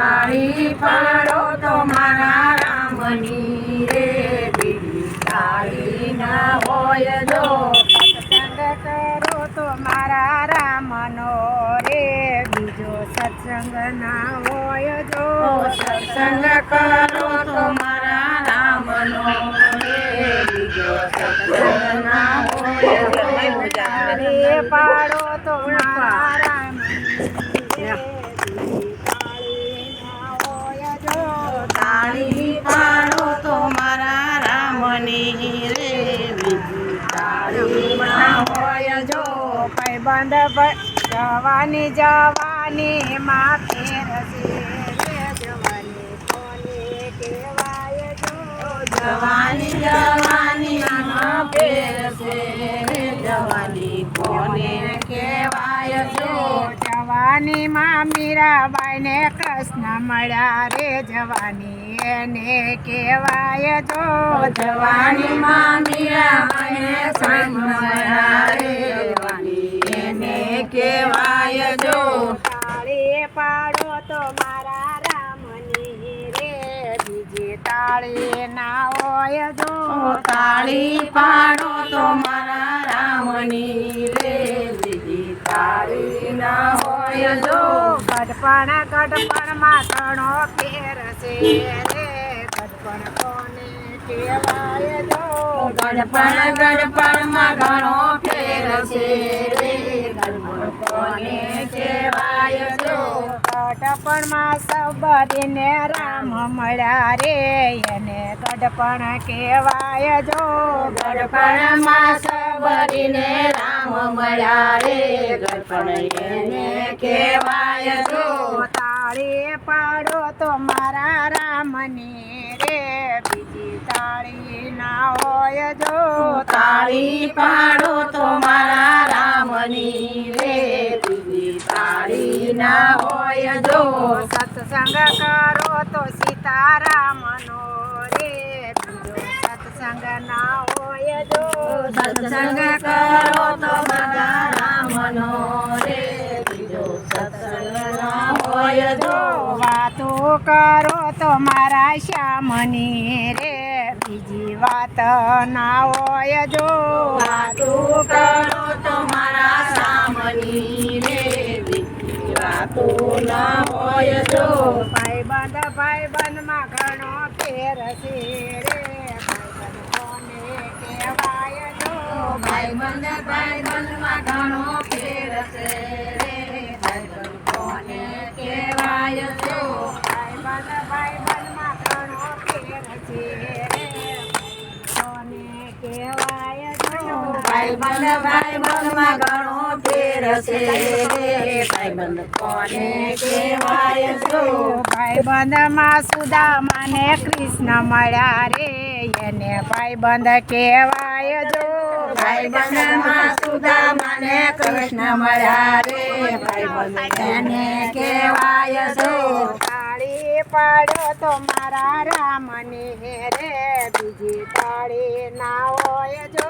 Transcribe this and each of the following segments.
તાળી પાડો તો મારા રામની રે બીજી તાળી ના હોય જો સત્સંગ કરો તો મારા રામનો રે બીજો સત્સંગ ના હોય જો સત્સંગ કરો તો મારા રામનો રે બીજો સત્સંગ ના હોય જો તાળી પાડો તો મારા રામની રે તાળી પાડો તો મારા રામની રે બીજી તાળી ના હોય જો ભાઈબંધ જવાની જવાની માં ફેરશે રે જવાની કોને કહેવાય જો જવાની જવાની માં ફેરશે રે જવાની કોને કહેવાય જો જવાની માં મીરાબાઈ ને કૃષ્ણ મળ્યા રે જવાની એને કહેવાય જો જવાની માં મીરાબાઈને સાંભળ્યા રે જવાની એને કહેવાય જો તાળી પાડો તો મારા રામની રે બીજી તાળી ના હોય જો તાળી પાડો તો મારા રામની રે બીજી તાળી ના હોય જો ગઢપણ માં ઘણો ફેર છે રે ગઢપણ કોને કહેવાય જો ગઢપણ માં ઘણો ફેર છે રે ગઢપણ કોને કહેવાય જો ગઢપણ માં સબરીને રામ મળ્યા રે એને ગઢપણ કહેવાય જો ગઢપણ માં સબરીને રામ મળ્યા રે ગઢપણ એને કહેવાય જો તાળી પાડો તો મારા રામની રે બીજી તાળી ના હોય જો તાળી પાડો તો મારા રામની રે બીજી તાળી ના હોય જો સત્સંગ કરો તો સીતારામનો રે બીજો સત્સંગ ના હોય જો સત્સંગ કરો તો મારા રામનો રે બીજો સત્સંગ ના હોય જો વાતો કરો તો મારા શ્યામની રે બીજી વાત ના હોય જો વાતો કરો તો મારા સામની રે બીજી વાતો ના હોય જો ભાઈબંધ માં ઘણો ફેર છે રે ભાઈબંધ કોને કહેવાય જો ભાઈબંધ માં ઘણો ફેર છે રે ભાઈબંધ કોને કહેવાય જો ભાઈબંધ માં ઘણો ફેર છે રે કોને કહેવાય જો ભાઈબંધ માં ઘણો ફેર છે રે ભાઈબંધ કોને કહેવાય જો ભાઈબંધ માં સુદામા ને કૃષ્ણ મળ્યા રે એને ભાઈબંધ કહેવાય જો ભાઈબંધ માં સુદામા ને કૃષ્ણ મળ્યા રે ભાઈબંધ એને કહેવાય જો તાળી પાડો તો મારા રામની રે બીજી તાળી ના હોય જો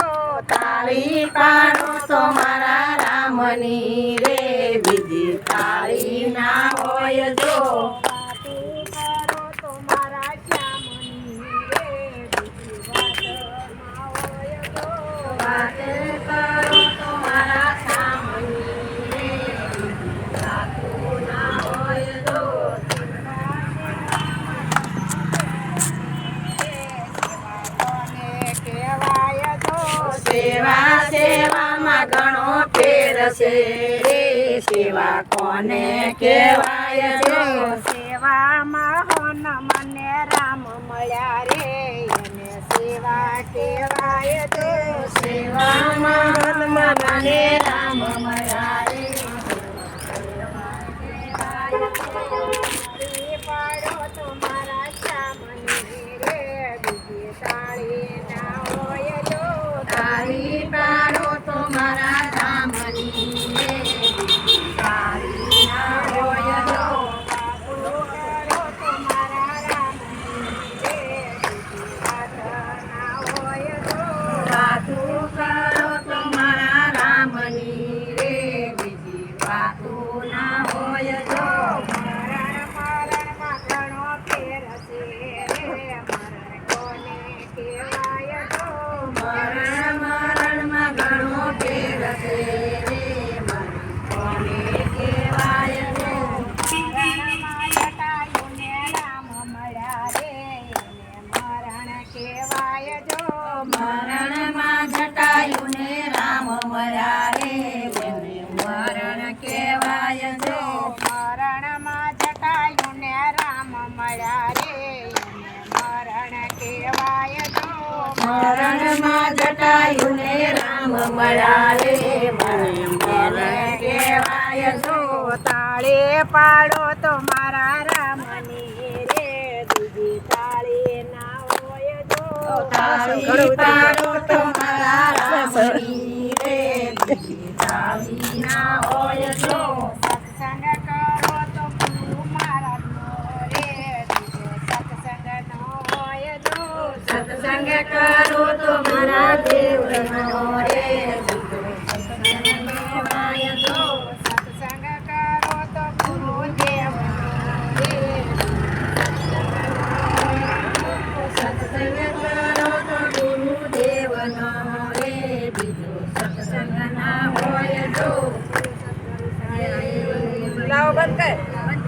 તાળી પાડો તો મારા રામની રે બીજી તાળી ના હોય જો વાતો કરો તો મારા શ્યામની રે બીજી વાત ના હોય જો વાતે કરો તો મારા સામની રે બીજી વાતો ના હોય જો કોને કહેવાય જો સેવામાં ઘણો ફેર છે રે સેવા કોને કહેવાય છે સેવામાં હોન મને રામ મળ્યા રે એને સેવા કહેવાય છે સેવામાં મને રામ મળ્યા રે તાળી પાડો તો મારા શ્યામની રે બીજી તાળી ના હોય જો તાળી પાડો તો મારા રામની રે બીજી તાળી ના હોય જો વાતો કરો તો મારા રામની રે બીજી વાત ના હોય જો વાતો કરો તો મારા રામની રે બીજી વાતો ના હોય જો મરણ રણમાં જટાયુને રામ મળ્યા રે મને કહેવાય જો તાળે પાડો તો મારા રામની રે બીજી તાળી ના હોય જો તાળી પાડો તો મારા રામની રે બીજી તાળી ના હોય જો સત્સંગ કરો તો ગુરુ મહારાજનો રે બીજો સત્સંગ ન હોય જો સત્સંગ કરો તો મારા દેવનો રે